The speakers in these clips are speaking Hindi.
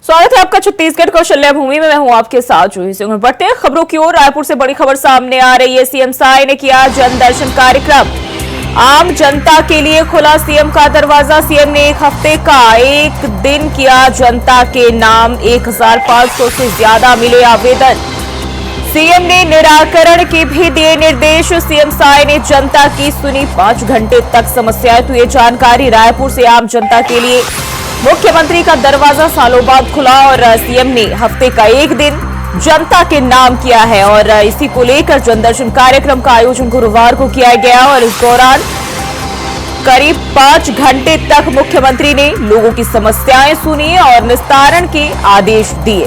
स्वागत है आपका छत्तीसगढ़ कौशल्या भूमि में। मैं हूं आपके साथ जूही सिंह। बढ़ते हैं खबरों की ओर। रायपुर से बड़ी खबर सामने आ रही है। सीएम साय ने किया जन दर्शन कार्यक्रम। आम जनता के लिए खुला सीएम का दरवाजा। सीएम ने एक हफ्ते का एक दिन किया जनता के नाम। 1500 से ज्यादा मिले आवेदन। सीएम ने निराकरण के भी दिए निर्देश। सीएम साय ने जनता की सुनी 5 घंटे तक समस्याएं। तो ये जानकारी रायपुर से आम जनता के लिए मुख्यमंत्री का दरवाजा सालों बाद खुला और सीएम ने हफ्ते का एक दिन जनता के नाम किया है और इसी को लेकर जनदर्शन कार्यक्रम का आयोजन गुरुवार को किया गया और इस दौरान करीब 5 घंटे तक मुख्यमंत्री ने लोगों की समस्याएं सुनी और निस्तारण के आदेश दिए।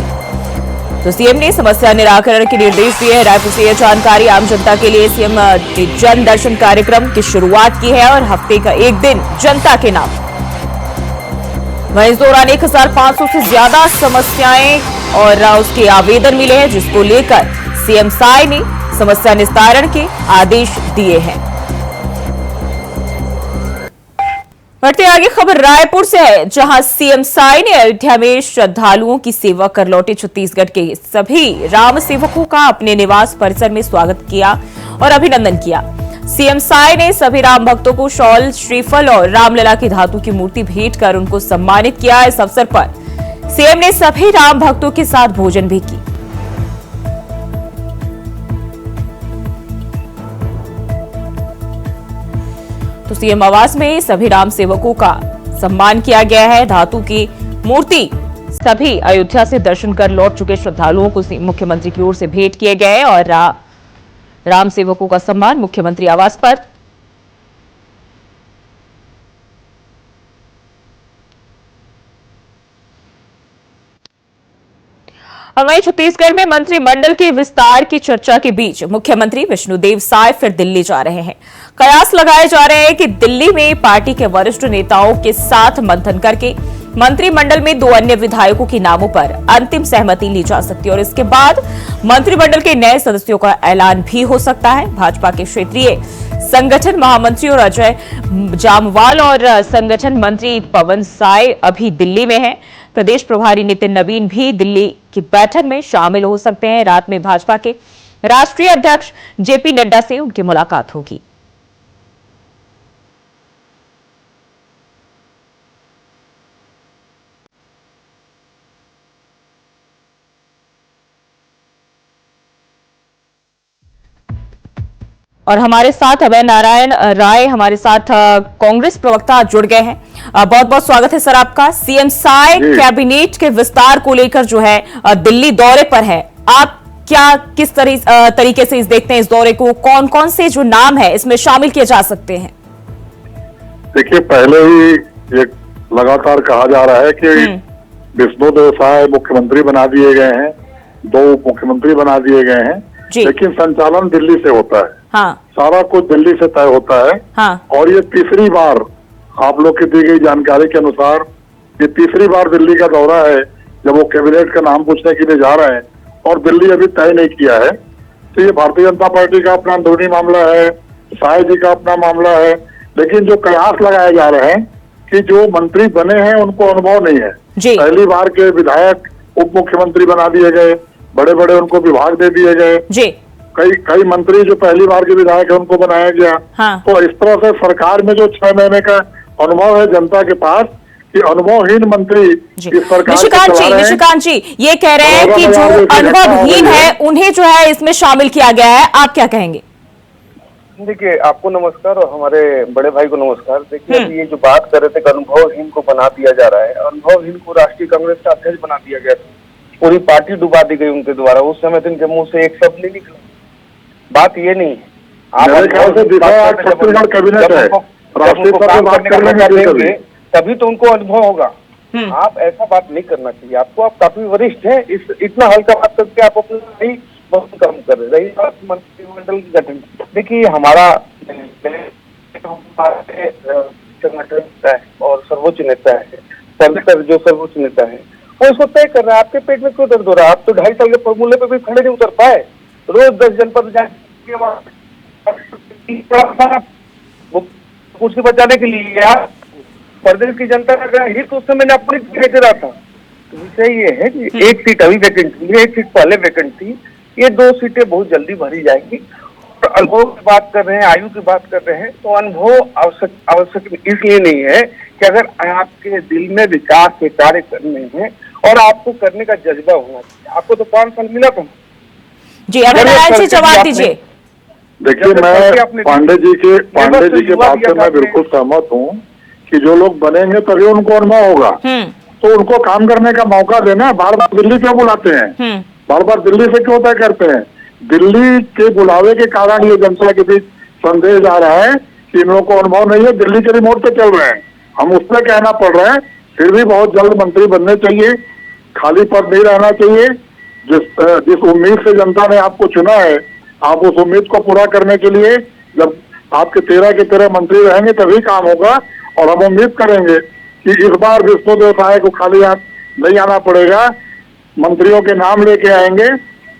तो सीएम ने समस्या निराकरण के निर्देश दिए। रायपुर से यह जानकारी आम जनता के लिए सीएम ने जन दर्शन कार्यक्रम की शुरुआत की है और हफ्ते का एक दिन जनता के नाम। वहीं इस दौरान 1500 से ज्यादा समस्याएं और उसके आवेदन मिले हैं, जिसको लेकर सीएम साय ने समस्या निस्तारण के आदेश दिए हैं। बढ़ते आगे खबर रायपुर से है, जहां सीएम साय ने अयोध्या में श्रद्धालुओं की सेवा कर लौटे छत्तीसगढ़ के सभी राम सेवकों का अपने निवास परिसर में स्वागत किया और अभिनंदन किया। सीएम साय ने सभी राम भक्तों को शॉल, श्रीफल और रामलला की धातु की मूर्ति भेंट कर उनको सम्मानित किया। इस अवसर पर सीएम ने सभी राम भक्तों के साथ भोजन भी की। तो सीएम आवास में सभी राम सेवकों का सम्मान किया गया है। धातु की मूर्ति सभी अयोध्या से दर्शन कर लौट चुके श्रद्धालुओं को मुख्यमंत्री की ओर से भेंट किए गए और राम सेवकों का सम्मान मुख्यमंत्री आवास पर। और वहीं छत्तीसगढ़ में मंत्रिमंडल के विस्तार की चर्चा के बीच मुख्यमंत्री विष्णुदेव साय फिर दिल्ली जा रहे हैं। कयास लगाए जा रहे हैं कि दिल्ली में पार्टी के वरिष्ठ नेताओं के साथ मंथन करके मंत्रिमंडल में 2 अन्य विधायकों के नामों पर अंतिम सहमति ली जा सकती है और इसके बाद मंत्रिमंडल के नए सदस्यों का ऐलान भी हो सकता है। भाजपा के क्षेत्रीय संगठन महामंत्री और अजय जामवाल और संगठन मंत्री पवन साय अभी दिल्ली में हैं। प्रदेश प्रभारी नितिन नवीन भी दिल्ली की बैठक में शामिल हो सकते हैं। रात में भाजपा के राष्ट्रीय अध्यक्ष जेपी नड्डा से उनकी मुलाकात होगी। और हमारे साथ अभय नारायण राय हमारे साथ कांग्रेस प्रवक्ता जुड़ गए हैं। बहुत बहुत स्वागत है सर आपका। सीएम साय कैबिनेट के विस्तार को लेकर जो है दिल्ली दौरे पर है, आप क्या किस तरीके से देखते हैं इस दौरे को? कौन कौन से जो नाम है इसमें शामिल किए जा सकते हैं? देखिए, पहले ही ये लगातार कहा जा रहा है कि विष्णुदेव साय मुख्यमंत्री बना दिए गए हैं, 2 उप मुख्यमंत्री बना दिए गए हैं, लेकिन संचालन दिल्ली से होता है। हाँ। सारा कुछ दिल्ली से तय होता है। हाँ। और ये तीसरी बार, आप लोग की दी गई जानकारी के अनुसार ये तीसरी बार दिल्ली का दौरा है जब वो कैबिनेट का नाम पूछने के लिए जा रहे हैं और दिल्ली अभी तय नहीं किया है। तो ये भारतीय जनता पार्टी का अपना अंदरूनी मामला है, साय जी का अपना मामला है, लेकिन जो कयास लगाए जा रहे हैं कि जो मंत्री बने हैं उनको अनुभव नहीं है। पहली बार के विधायक उप मुख्यमंत्री बना दिए गए, बड़े बड़े उनको विभाग दे दिए गए। कई मंत्री जो पहली बार के विधायक है उनको बनाया गया। हाँ। तो इस तरह से सरकार में जो 6 महीने का अनुभव है जनता के पास कि अनुभवहीन मंत्री इस सरकार निशिकांत जी ये कह रहे हैं कि जो अनुभवहीन है उन्हें जो है इसमें शामिल किया गया है, आप क्या कहेंगे? देखिए, आपको नमस्कार और हमारे बड़े भाई को नमस्कार। देखिए, ये जो बात कर रहे थे कि अनुभवहीन को बना दिया जा रहा है, अनुभवहीन को राष्ट्रीय कांग्रेस का अध्यक्ष बना दिया गया, पूरी पार्टी डुबा दी गई उनके द्वारा। उस समय तो इनके मुंह से एक शब्द नहीं निकला। बात ये नहीं है, आप तभी तो उनको अनुभव होगा। आप ऐसा बात नहीं करना चाहिए आपको। आप काफी वरिष्ठ हैं, इतना हल्का बात करके आप अपना नहीं बहुत कम कर रहे। रही बात मंत्रिमंडल की गठन, देखिए हमारा संगठन है और सर्वोच्च नेता है, जो सर्वोच्च नेता है वो इसको तय कर रहा है। आपके पेट में क्यों दर्द हो रहा है? आप तो 2.5 साल के फॉर्मूले पे भी खड़े नहीं उतर पाए। रोज 10 जनपद कुर्सी बचाने के लिए प्रदेश की जनता का हित उस समय मैंने अपनी रहा था। विषय ये है कि एक सीट अभी वैकेंट थी, एक सीट पहले वैकेंट थी, ये 2 सीटें बहुत जल्दी भरी जाएंगी। और अनुभव की बात कर रहे हैं, आयु की बात कर रहे हैं, तो अनुभव आवश्यक इसलिए नहीं है कि अगर आपके दिल में विकास के कार्य करने हैं और आपको करने का जज्बा होना चाहिए। आपको तो 5 साल मिला था। जी अभय नारायण जी जवाब दीजिए। देखिए, मैं पांडे जी के बात से मैं बिल्कुल सहमत हूँ कि जो लोग बनेंगे तभी उनको अनुभव होगा, तो उनको काम करने का मौका देना। बार बार दिल्ली क्यों बुलाते हैं, बार बार दिल्ली से क्यों तय करते हैं? दिल्ली के बुलावे के कारण ये जनता के बीच संदेश आ रहा है कि इन लोगों को अनुभव नहीं है, दिल्ली के रिमोट पे चल रहे हैं। हम उसमें कहना पड़ रहा है, फिर भी बहुत जल्द मंत्री बनने चाहिए, खाली पद नहीं रहना चाहिए। जिस उम्मीद से जनता ने आपको चुना है, आप उस उम्मीद को पूरा करने के लिए जब आपके 13 के 13 मंत्री रहेंगे तभी काम होगा। और हम उम्मीद करेंगे कि इस बार विष्णुदेव साय को खाली हाथ नहीं आना पड़ेगा, मंत्रियों के नाम लेके आएंगे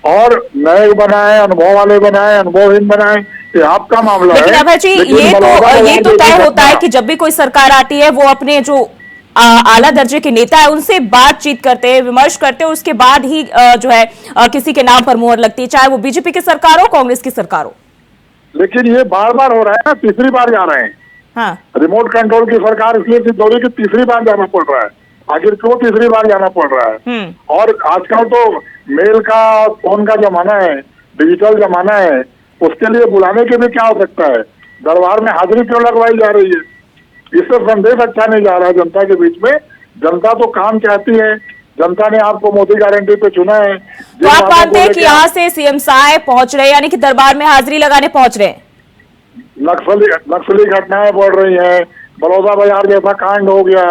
और नए बनाए, अनुभव वाले बनाए, अनुभवहीन बनाए, ये आपका मामला है। लेकिन अभय जी ये तो तय होता है कि जब भी कोई सरकार आती है वो अपने जो आला दर्जे के नेता है उनसे बातचीत करते हैं, विमर्श करते हैं, उसके बाद ही जो है किसी के नाम पर मोहर लगती है, चाहे वो बीजेपी की सरकार हो, कांग्रेस की सरकार हो। लेकिन ये बार बार हो रहा है ना, तीसरी बार जा रहे हैं। हाँ। रिमोट कंट्रोल की सरकार इसलिए दौड़ी की तीसरी बार जाना पड़ रहा है। आखिर क्यों तीसरी बार जाना पड़ रहा है? और आजकल तो मेल का, फोन का जमाना है, डिजिटल जमाना है, उसके लिए बुलाने की भी क्या हो सकता है? दरबार में हाजिरी क्यों लगवाई जा रही है? इससे संदेश अच्छा नहीं जा रहा है जनता के बीच में। जनता तो काम चाहती है, जनता ने आपको मोदी गारंटी पे चुना है। तो आप मानते हैं कि यहाँ से सीएम साय पहुंच रहे हैं, यानी कि दरबार में हाजिरी लगाने पहुंच रहे हैं? नक्सली घटनाएं बढ़ रही हैं, बड़ौदा बाजार जैसा कांड हो गया,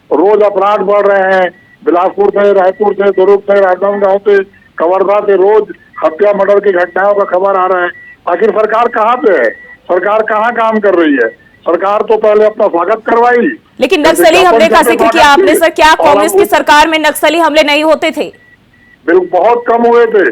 रोज अपराध बढ़ रहे हैं। बिलासपुर से, रायपुर से, दुर्ग से, राजनांदगांव से, कवर्धा से रोज हत्या मर्डर की घटनाओं का खबर आ रहा है। आखिर सरकार कहाँ पे है? सरकार कहाँ काम कर रही है? सरकार तो पहले अपना स्वागत करवाई। लेकिन नक्सली हमले का जिक्र किया आपने सर, क्या कांग्रेस की सरकार में नक्सली हमले नहीं होते थे? बिल्कुल, बहुत कम हुए थे।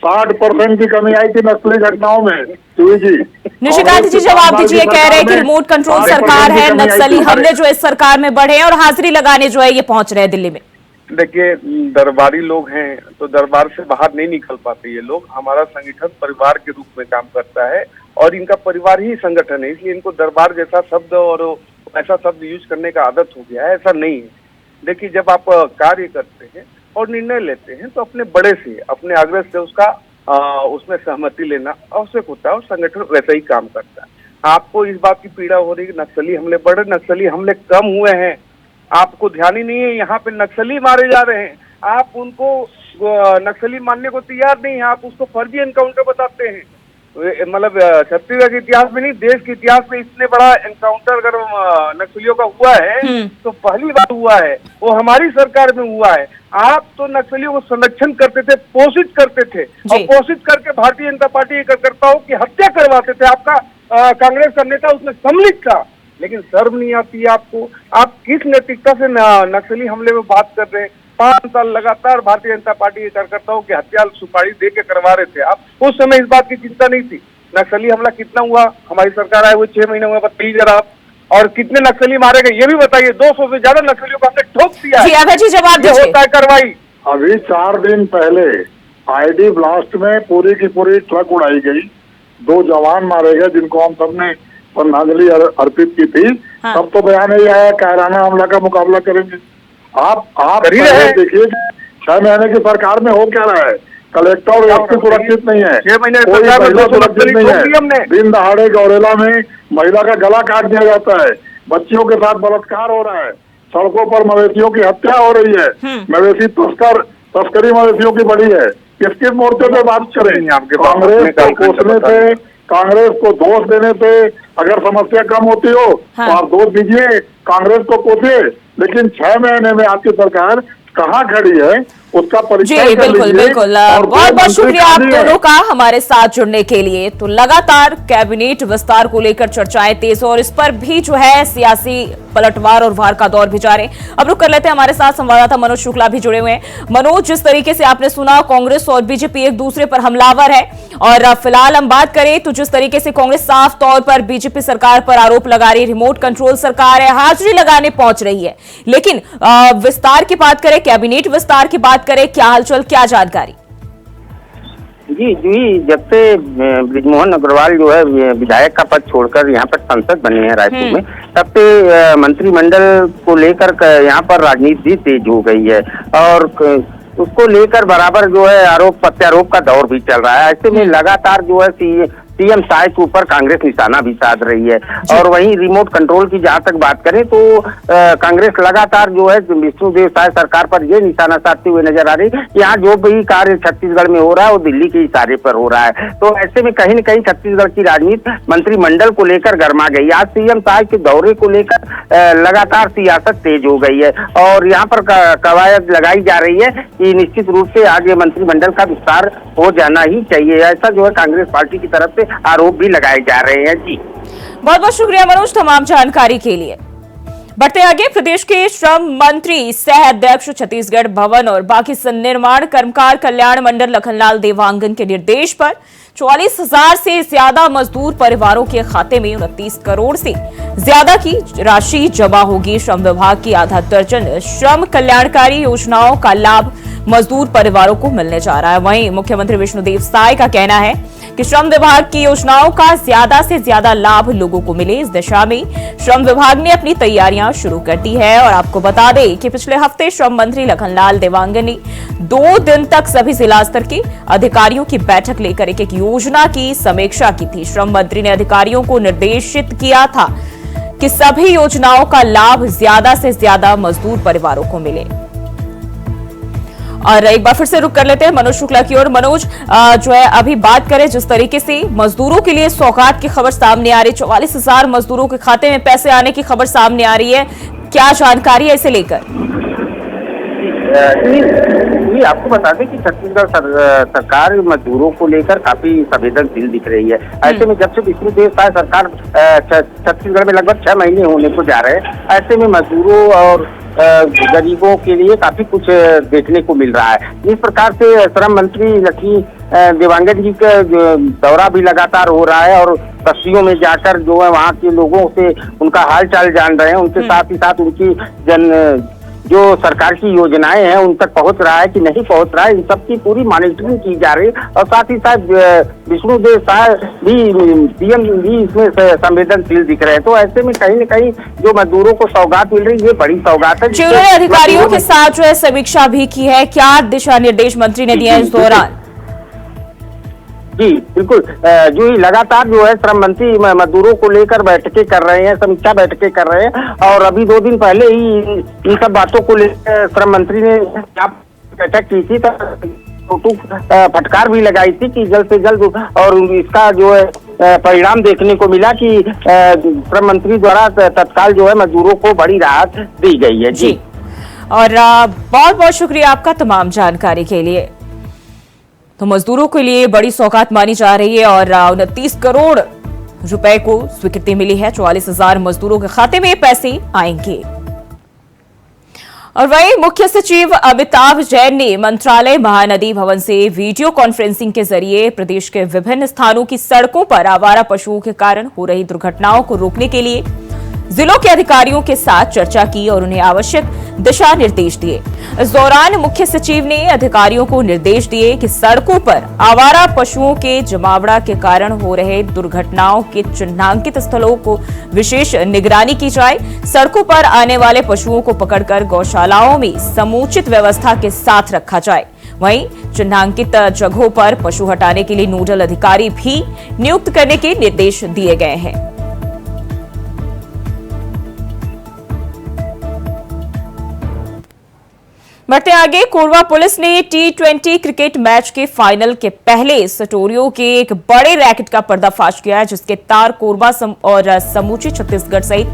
60% की कमी आई थी नक्सली घटनाओं में। जी निशिकांत जी जवाब दीजिए। कह रहे हैं कि रिमोट कंट्रोल सरकार है, नक्सली हमले जो इस सरकार में बढ़े हैं और हाजिरी लगाने जो है ये पहुंच रहे हैं दिल्ली में। देखिए, दरबारी लोग हैं तो दरबार से बाहर नहीं निकल पाते ये लोग। हमारा संगठन परिवार के रूप में काम करता है और इनका परिवार ही संगठन है, इसलिए इनको दरबार जैसा शब्द और ऐसा शब्द यूज करने का आदत हो गया है। ऐसा नहीं है। देखिए, जब आप कार्य करते हैं और निर्णय लेते हैं तो अपने बड़े से, अपने आग्रह से उसका उसमें सहमति लेना आवश्यक होता है और संगठन वैसा ही काम करता है। आपको इस बात की पीड़ा हो रही है नक्सली हमले बढ़े, नक्सली हमले कम हुए हैं, आपको ध्यान ही नहीं है। यहाँ पे नक्सली मारे जा रहे हैं, आप उनको नक्सली मानने को तैयार नहीं है, आप उसको फर्जी एनकाउंटर बताते हैं। मतलब छत्तीसगढ़ के इतिहास में नहीं, देश के इतिहास में इतने बड़ा एनकाउंटर अगर नक्सलियों का हुआ है तो पहली बार हुआ है, वो हमारी सरकार में हुआ है। आप तो नक्सलियों को संरक्षण करते थे, पोषित करते थे और पोषित करके भारतीय जनता पार्टी के कार्यकर्ताओं की हत्या करवाते थे। आपका कांग्रेस का नेता उसमें सम्मिलित था, लेकिन शर्म नहीं आती है आपको? आप किस नैतिकता से नक्सली हमले में बात कर रहे हैं? 5 साल लगातार भारतीय जनता पार्टी के कार्यकर्ताओं की हत्या सुपारी दे के करवा रहे थे आप। उस समय इस बात की चिंता नहीं थी। नक्सली हमला कितना हुआ? हमारी सरकार आए हुए 6 महीने हुए, बताइए जरा आप। और कितने नक्सली मारे गए ये भी बताइए। 200 से ज्यादा नक्सलियों को हमने ठोक दिया है। जी जवाब दीजिए। होता है कार्रवाई। अभी 4 दिन पहले आईडी ब्लास्ट में पूरी की पूरी ट्रक उड़ाई गई, 2 जवान मारे गए जिनको हम सबने श्रद्धांजलि अर्पित की थी। तब तो बयान यही आया कायराना हमला का मुकाबला करेंगे। आप देखिए 6 महीने की सरकार में हो क्या रहा है? कलेक्टर व्यक्ति सुरक्षित नहीं है, 6 महीने कोई महिला सुरक्षित नहीं है। दिन दहाड़े गौरेला में महिला का गला काट दिया जाता है, बच्चियों के साथ बलात्कार हो रहा है, सड़कों पर मवेशियों की हत्या हो रही है, मवेशी तस्करी मवेशियों की बढ़ी है। किस मोर्चे पे बात करें? कांग्रेस को कोसने से, कांग्रेस को दोष देने से अगर समस्या कम होती हो तो आप दोष दीजिए, कांग्रेस को कोसिए। लेकिन 6 महीने में आपकी सरकार कहाँ खड़ी है उसका जी परीक्षण कर बिल्कुल लीजिए। बिल्कुल। और बहुत बहुत मंत्री शुक्रिया आप खाली हैं। दोनों का हमारे साथ जुड़ने के लिए। तो लगातार कैबिनेट विस्तार को लेकर चर्चाएं तेज और इस पर भी जो है सियासी पलटवार और वार का दौर भी जारी। अब रुक कर लेते हैं, हमारे साथ संवाददाता मनोज शुक्ला भी जुड़े हुए हैं। मनोज, जिस तरीके से आपने सुना कांग्रेस और बीजेपी एक दूसरे पर हमलावर है और फिलहाल हम बात करें तो जिस तरीके से कांग्रेस साफ तौर पर बीजेपी सरकार पर आरोप लगा रही, रिमोट कंट्रोल सरकार है, हाजिरी लगाने पहुंच रही है, लेकिन विस्तार की बात करें, कैबिनेट विस्तार की बात करें, क्या हलचल, क्या जानकारी? जी, जब से बृजमोहन अग्रवाल जो है विधायक का पद छोड़कर यहाँ पर सांसद बने हैं रायपुर में, तब से मंत्रिमंडल को लेकर यहाँ पर राजनीति तेज हो गई है और उसको लेकर बराबर जो है आरोप प्रत्यारोप का दौर भी चल रहा है। ऐसे में लगातार जो है सीएम साय के ऊपर कांग्रेस निशाना भी साध रही है। और वहीं रिमोट कंट्रोल की जहां तक बात करें तो कांग्रेस लगातार जो है विष्णुदेव साय सरकार पर ये निशाना साधते हुए नजर आ रही है कि यहाँ जो भी कार्य छत्तीसगढ़ में हो रहा है वो दिल्ली के इशारे पर हो रहा है। तो ऐसे में कहीं न कहीं छत्तीसगढ़ की राजनीति मंत्रिमंडल को लेकर गर्मा गई। आज सीएम साय के दौरे को लेकर लगातार सियासत तेज हो गई है और यहाँ पर कवायद लगाई जा रही है कि निश्चित रूप से आज ये मंत्रिमंडल का विस्तार हो जाना ही चाहिए। ऐसा जो है कांग्रेस पार्टी की तरफ से आरोप भी लगाए जा रहे हैं। जी बहुत बहुत शुक्रिया मनोज तमाम जानकारी के लिए। बढ़ते आगे, प्रदेश के श्रम मंत्री सह अध्यक्ष छत्तीसगढ़ भवन और बाकी निर्माण कर्मकार कल्याण मंडल लखनलाल देवांगन के निर्देश पर 44,000 से ज्यादा मजदूर परिवारों के खाते में 29 करोड़ से ज्यादा की राशि जमा होगी। श्रम विभाग की आधा दर्जन श्रम कल्याणकारी योजनाओं का लाभ मजदूर परिवारों को मिलने जा रहा है। वहीं मुख्यमंत्री विष्णुदेव साय का कहना है कि श्रम विभाग की योजनाओं का ज्यादा से ज्यादा लाभ लोगों को मिले, इस दिशा में श्रम विभाग ने अपनी तैयारियां शुरू कर दी है। और आपको बता दें कि पिछले हफ्ते श्रम मंत्री लखनलाल देवांगन ने 2 दिन तक सभी जिला स्तर के अधिकारियों की बैठक लेकर एक योजना की समीक्षा की थी। श्रम मंत्री ने अधिकारियों को निर्देशित किया था कि सभी योजनाओं का लाभ ज्यादा से ज्यादा मजदूर परिवारों को मिले। और एक बार फिर से रुक कर लेते हैं मनोज शुक्ला की ओर। मनोज, जो है अभी बात करें जिस तरीके से मजदूरों के लिए सौगात की खबर सामने आ रही है, 44,000 मजदूरों के खाते में पैसे आने की खबर सामने आ रही है, क्या जानकारी है इसे लेकर? आपको बता दें कि छत्तीसगढ़ सरकार मजदूरों को लेकर काफी संवेदनशील दिख रही है। ऐसे में जब से विष्णुदेव साय सरकार छत्तीसगढ़ में लगभग 6 महीने होने को जा रहे हैं, ऐसे में मजदूरों और गरीबों के लिए काफी कुछ देखने को मिल रहा है। इस प्रकार से श्रम मंत्री लक्ष्मी देवांगन जी का दौरा भी लगातार हो रहा है और बस्तियों में जाकर जो है वहाँ के लोगों से उनका हाल चाल जान रहे हैं। उनके साथ ही साथ उनकी जो सरकार की योजनाएं हैं उन तक पहुंच रहा है कि नहीं पहुंच रहा है, इन सब की पूरी मॉनिटरिंग की जा रही है। और साथ ही साथ विष्णुदेव साय भी सीएम भी इसमें संवेदनशील दिख रहे हैं। तो ऐसे में कहीं न कहीं जो मजदूरों को सौगात मिल रही है, ये बड़ी सौगात है। उन्होंने अधिकारियों के साथ जो है समीक्षा भी की है, क्या दिशा निर्देश मंत्री ने दिया इस दौरान? जी बिल्कुल, जो ही लगातार जो है श्रम मंत्री मजदूरों को लेकर बैठकें कर रहे हैं, समीक्षा बैठकें कर रहे हैं। और अभी 2 दिन पहले ही इन सब बातों को लेकर श्रम मंत्री ने बैठक की थी, तो फटकार भी लगाई थी कि जल्द से जल्द, और इसका जो है परिणाम देखने को मिला कि श्रम मंत्री द्वारा तत्काल जो है मजदूरों को बड़ी राहत दी गई है। जी और बहुत बहुत शुक्रिया आपका तमाम जानकारी के लिए। तो मजदूरों के लिए बड़ी सौगात मानी जा रही है और 29 करोड़ रुपए को स्वीकृति मिली है। 44,000 मजदूरों के खाते में पैसे आएंगे। और वहीं मुख्य सचिव अमिताभ जैन ने मंत्रालय महानदी भवन से वीडियो कॉन्फ्रेंसिंग के जरिए प्रदेश के विभिन्न स्थानों की सड़कों पर आवारा पशुओं के कारण हो रही दुर्घटनाओं को रोकने के लिए जिलों के अधिकारियों के साथ चर्चा की और उन्हें आवश्यक दिशा निर्देश दिए। इस दौरान मुख्य सचिव ने अधिकारियों को निर्देश दिए कि सड़कों पर आवारा पशुओं के जमावड़ा के कारण हो रहे दुर्घटनाओं के चिन्हांकित स्थलों को विशेष निगरानी की जाए। सड़कों पर आने वाले पशुओं को पकड़कर गौशालाओं में समुचित व्यवस्था के साथ रखा जाए। वहीं चिन्हांकित जगहों पर पशु हटाने के लिए नोडल अधिकारी भी नियुक्त करने के निर्देश दिए गए हैं। बढ़ते आगे, कोरबा पुलिस ने T20 क्रिकेट मैच के फाइनल के पहले सटोरियों के एक बड़े रैकेट का पर्दाफाश किया है, जिसके तार कोरबा और समूचे छत्तीसगढ़ सहित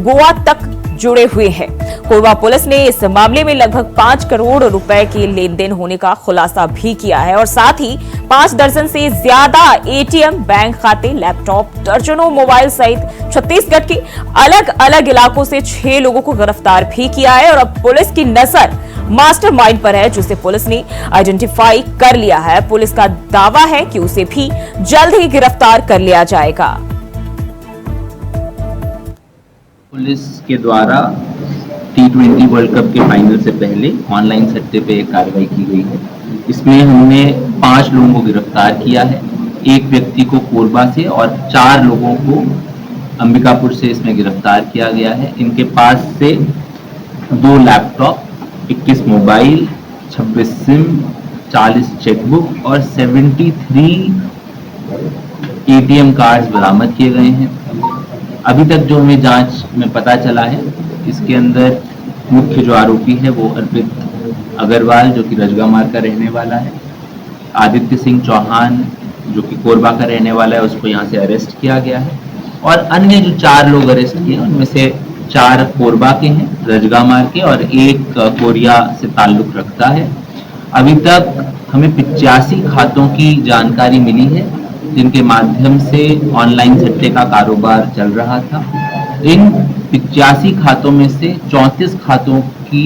गोवा तक जुड़े हुए हैं। कोरबा पुलिस ने इस मामले में लगभग 5 करोड़ रुपए के लेन देन होने का खुलासा भी किया है और साथ ही 5 दर्जन से ज्यादा एटीएम, बैंक खाते, लैपटॉप, दर्जनों मोबाइल सहित छत्तीसगढ़ के अलग अलग इलाकों से 6 लोगों को गिरफ्तार भी किया है। और अब पुलिस की नजर मास्टरमाइंड पर है, जिसे पुलिस ने आइडेंटिफाई कर लिया है। पुलिस का दावा है कि उसे भी जल्द ही गिरफ्तार कर लिया जाएगा। पुलिस के द्वारा T20 वर्ल्ड कप के फाइनल से पहले ऑनलाइन सट्टे पे एक कार्रवाई की गई है। इसमें हमने 5 लोगों को गिरफ्तार किया है, एक व्यक्ति को कोरबा से और 4 लोगों को अंबिकापुर से इसमें गिरफ्तार किया गया है। इनके पास से 2 लैपटॉप, 21 मोबाइल, 26 सिम, 40 चेकबुक और 73 एटीएम कार्ड्स बरामद किए गए हैं। अभी तक जो हमें जांच में पता चला है, इसके अंदर मुख्य जो आरोपी है वो अर्पित अग्रवाल, जो कि रजगामार का रहने वाला है, आदित्य सिंह चौहान, जो कि कोरबा का रहने वाला है, उसको यहाँ से अरेस्ट किया गया है। और अन्य जो 4 लोग अरेस्ट किए उनमें से 4 कोरबा के हैं, रजगामार के, और 1 कोरिया से ताल्लुक रखता है। अभी तक हमें 85 खातों की जानकारी मिली है, जिनके माध्यम से ऑनलाइन सट्टे का कारोबार चल रहा था। इन 85 खातों में से 34 खातों की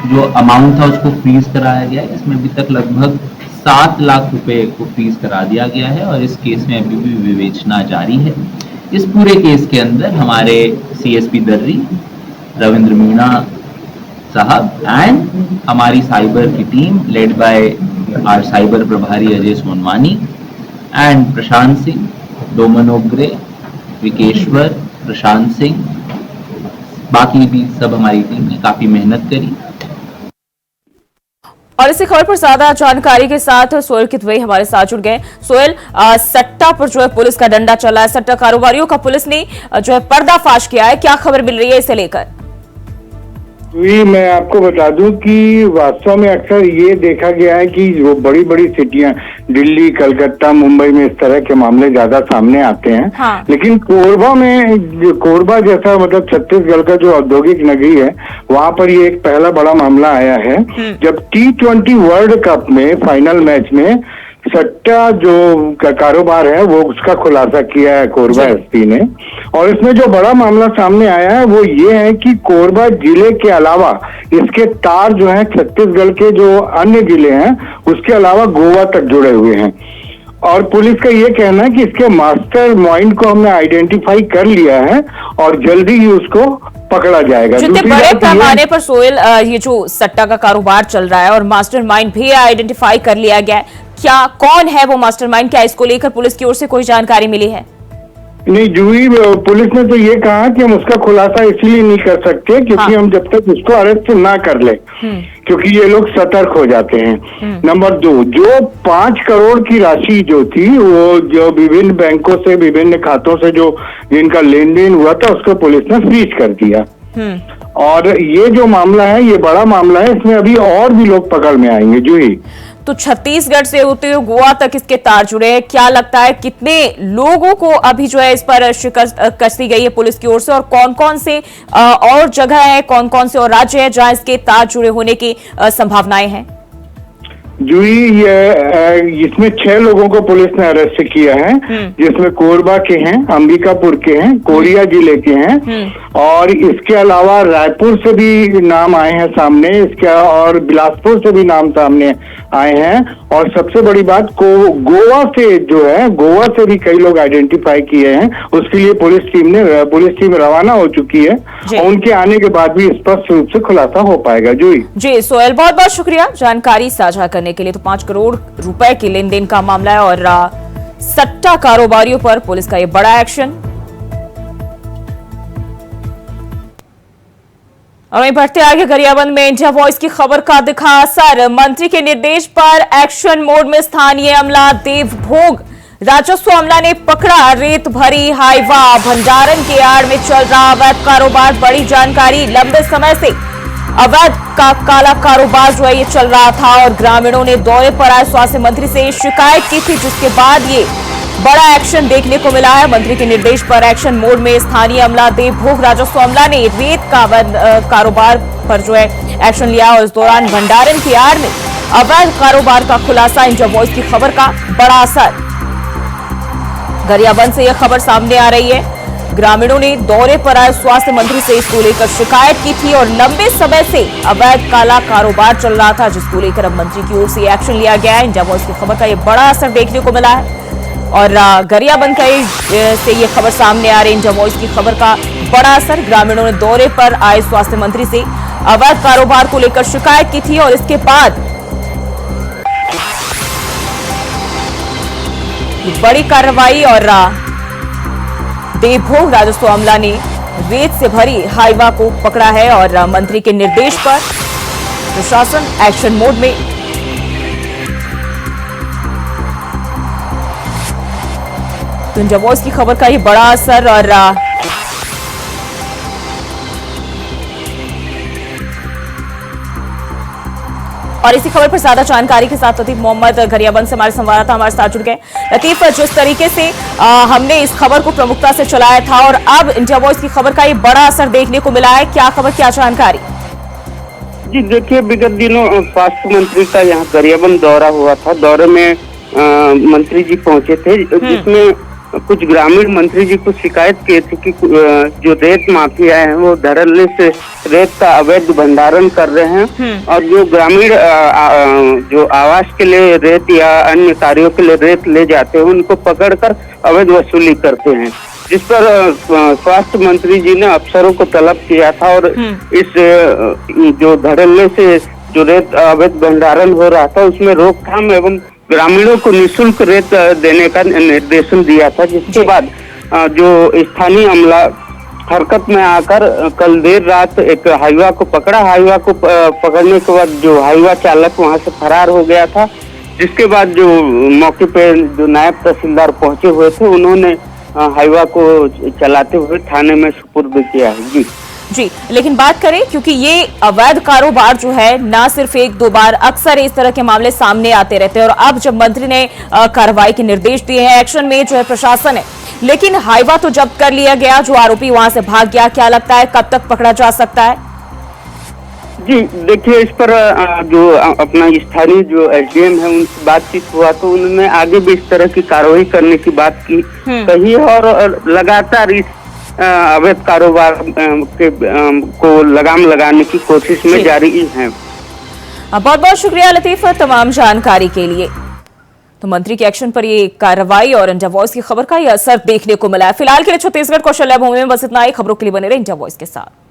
जो अमाउंट था उसको फ्रीज कराया गया है। इसमें अभी तक लगभग 7 लाख रुपए को फ्रीज करा दिया गया है और इस केस में अभी भी विवेचना जारी है। इस पूरे केस के अंदर हमारे CSP दर्री रविंद्र मीणा साहब एंड हमारी साइबर की team led by our cyber प्रभारी अजय सोनवानी एंड प्रशांत सिंह, डोमन ओग्रे, विकेश्वर, प्रशांत सिंह, बाकी भी सब हमारी टीम ने काफी मेहनत करी। और इसी खबर पर ज्यादा जानकारी के साथ सोहेल कितवई हमारे साथ जुड़ गए। सोहेल, सट्टा पर जो है पुलिस का डंडा चला है, सट्टा कारोबारियों का पुलिस ने जो है पर्दाफाश किया है, क्या खबर मिल रही है इसे लेकर? जी, मैं आपको बता दूं कि वास्तव में अक्सर ये देखा गया है कि वो बड़ी बड़ी सिटियां दिल्ली, कलकत्ता, मुंबई में इस तरह के मामले ज्यादा सामने आते हैं। हाँ। लेकिन कोरबा जैसा मतलब छत्तीसगढ़ का जो औद्योगिक नगरी है, वहां पर ये एक पहला बड़ा मामला आया है, जब T20 वर्ल्ड कप में फाइनल मैच में सट्टा जो कारोबार है वो उसका खुलासा किया है कोरबा SP ने। और इसमें जो बड़ा मामला सामने आया है वो ये है कि कोरबा जिले के अलावा इसके तार जो है छत्तीसगढ़ के जो अन्य जिले हैं उसके अलावा गोवा तक जुड़े हुए हैं। और पुलिस का ये कहना है कि इसके मास्टर माइंड को हमने आइडेंटिफाई कर लिया है और जल्दी ही उसको पकड़ा जाएगा। जितने बड़े पैमाने पर सोहेल ये जो सट्टा का कारोबार चल रहा है और मास्टरमाइंड भी आइडेंटिफाई कर लिया गया है, क्या कौन है वो मास्टरमाइंड? क्या इसको लेकर पुलिस की ओर से कोई जानकारी मिली है? नहीं, जूही, पुलिस ने तो ये कहा कि हम उसका खुलासा इसलिए नहीं कर सकते क्योंकि हम जब तक उसको अरेस्ट ना कर ले, क्योंकि ये लोग सतर्क हो जाते हैं। नंबर 2, जो 5 करोड़ की राशि जो थी वो जो विभिन्न बैंकों से, विभिन्न खातों से जो जिनका लेन देन हुआ था उसको पुलिस ने फ्रीज कर दिया। और ये जो मामला है ये बड़ा मामला है, इसमें अभी और भी लोग पकड़ में आएंगे। जूही, तो छत्तीसगढ़ से होते हुए गोवा तक इसके तार जुड़े हैं। क्या लगता है कितने लोगों को अभी जो है इस पर शिकस्त कसी गई है पुलिस की ओर से, और कौन कौन से और जगह है, कौन कौन से और राज्य है जहां इसके तार जुड़े होने की संभावनाएं हैं? जूही, इसमें 6 लोगों को पुलिस ने अरेस्ट किया है, जिसमें कोरबा के हैं, अंबिकापुर के हैं, कोरिया जिले के हैं, और इसके अलावा रायपुर से भी नाम आए हैं सामने, इसके और बिलासपुर से भी नाम सामने आए हैं। और सबसे बड़ी बात गोवा से जो है, गोवा से भी कई लोग आइडेंटिफाई किए हैं। उसके लिए पुलिस टीम रवाना हो चुकी है और उनके आने के बाद भी स्पष्ट रूप से खुलासा हो पाएगा। जी सोहेल, बहुत बहुत शुक्रिया जानकारी साझा करने के लिए। तो 5 करोड़ रुपए के लेन देन का मामला है और सट्टा कारोबारियों पर पुलिस का ये बड़ा एक्शन। और वहीं बढ़ते आगे गरियाबंद में इंडिया वॉइस की खबर का दिखा असर। मंत्री के निर्देश पर एक्शन मोड में स्थानीय अमला देवभोग राजस्व अमला ने पकड़ा रेत भरी हाईवा। भंडारण के आड़ में चल रहा अवैध कारोबार। बड़ी जानकारी, लंबे समय से अवैध का काला कारोबार जो है ये चल रहा था और ग्रामीणों ने दौरे पर आए स्वास्थ्य मंत्री से शिकायत की थी, जिसके बाद ये बड़ा एक्शन देखने को मिला है। मंत्री के निर्देश पर एक्शन मोड में स्थानीय अमला देवभोग राजस्व अमला ने रेत कारोबार पर जो है एक्शन लिया और इस दौरान भंडारण की आड़ में अवैध कारोबार का खुलासा। इंडिया वॉइस की खबर का बड़ा असर। गरियाबंद से यह खबर सामने आ रही है। ग्रामीणों ने दौरे पर आए स्वास्थ्य मंत्री से इसको लेकर शिकायत की थी और लंबे समय से अवैध काला कारोबार चल रहा था, जिसको लेकर अब मंत्री की ओर से एक्शन लिया गया है। इंडिया वॉइस की खबर का यह बड़ा असर देखने को मिला है और गरियाबंद से ये खबर सामने आ रही है। इंडिया वॉइस की खबर का बड़ा असर। ग्रामीणों ने दौरे पर आए स्वास्थ्य मंत्री से अवैध कारोबार को लेकर शिकायत की थी और इसके बाद बड़ी कार्रवाई और देवभोग राजस्व अमला ने रेत से भरी हाइवा को पकड़ा है और मंत्री के निर्देश पर प्रशासन एक्शन मोड में। तो इंडिया वॉइस की खबर का ये बड़ा असर और इसी खबर पर ज्यादा जानकारी के साथ लतीफ मोहम्मद गरियाबंद से हमारे संवाददाता हमारे साथ जुड़ गए। लतीफ, जिस तरीके से हमने इस खबर को प्रमुखता से चलाया था और अब इंडिया वॉइस की खबर का ये बड़ा असर देखने को मिला है, क्या खबर, क्या जानकारी? जी देखिए, विगत दिनों स्वास्थ्य मंत्री का यहाँ गरियाबंद दौरा हुआ था। दौरे में मंत्री जी पहुंचे थे, जिसमें कुछ ग्रामीण मंत्री जी को शिकायत की थी कि जो रेत माफिया हैं वो धड़ल्ले से रेत का अवैध भंडारण कर रहे हैं और जो ग्रामीण जो आवास के लिए रेत या अन्य कार्यों के लिए रेत ले जाते हैं उनको पकड़कर अवैध वसूली करते हैं, जिस पर स्वास्थ्य मंत्री जी ने अफसरों को तलब किया था और इस जो धड़ल्ले से जो रेत अवैध भंडारण हो रहा था उसमें रोकथाम एवं ग्रामीणों को निःशुल्क रेत देने का निर्देशन दिया था। जिसके बाद जो स्थानीय अमला हरकत में आकर कल देर रात एक हाइवा को पकड़ा। हाइवा को पकड़ने के बाद जो हाइवा चालक वहां से फरार हो गया था, जिसके बाद जो मौके पे जो नायब तहसीलदार पहुंचे हुए थे उन्होंने हाइवा को चलाते हुए थाने में सुपुर्द किया है। जी, लेकिन बात करें, क्योंकि ये अवैध कारोबार जो है ना सिर्फ एक दो बार, अक्सर इस तरह के मामले सामने आते रहते हैं और अब जब मंत्री ने कार्रवाई के निर्देश दिए हैं, एक्शन में जो है प्रशासन है, लेकिन हाइवा तो जब्त कर लिया गया, जो आरोपी वहां से भाग गया, क्या लगता है कब तक पकड़ा जा सकता है? जी देखिए, इस पर जो अपना स्थानीय जो एसडीएम है उनसे बातचीत हुआ तो उन्होंने आगे भी इस तरह की कार्रवाई करने की बात कही और लगातार इस अवैध कारोबार को लगाम लगाने की कोशिश में जारी है। बहुत बहुत शुक्रिया लतीफ तमाम जानकारी के लिए। तो मंत्री के एक्शन पर ये कार्रवाई और इंडिया वॉइस की खबर का ये असर देखने को मिला है। फिलहाल के लिए छत्तीसगढ़ कौशल्या भूमि में बस इतना ही। खबरों के लिए बने रहे इंडिया वॉइस के साथ।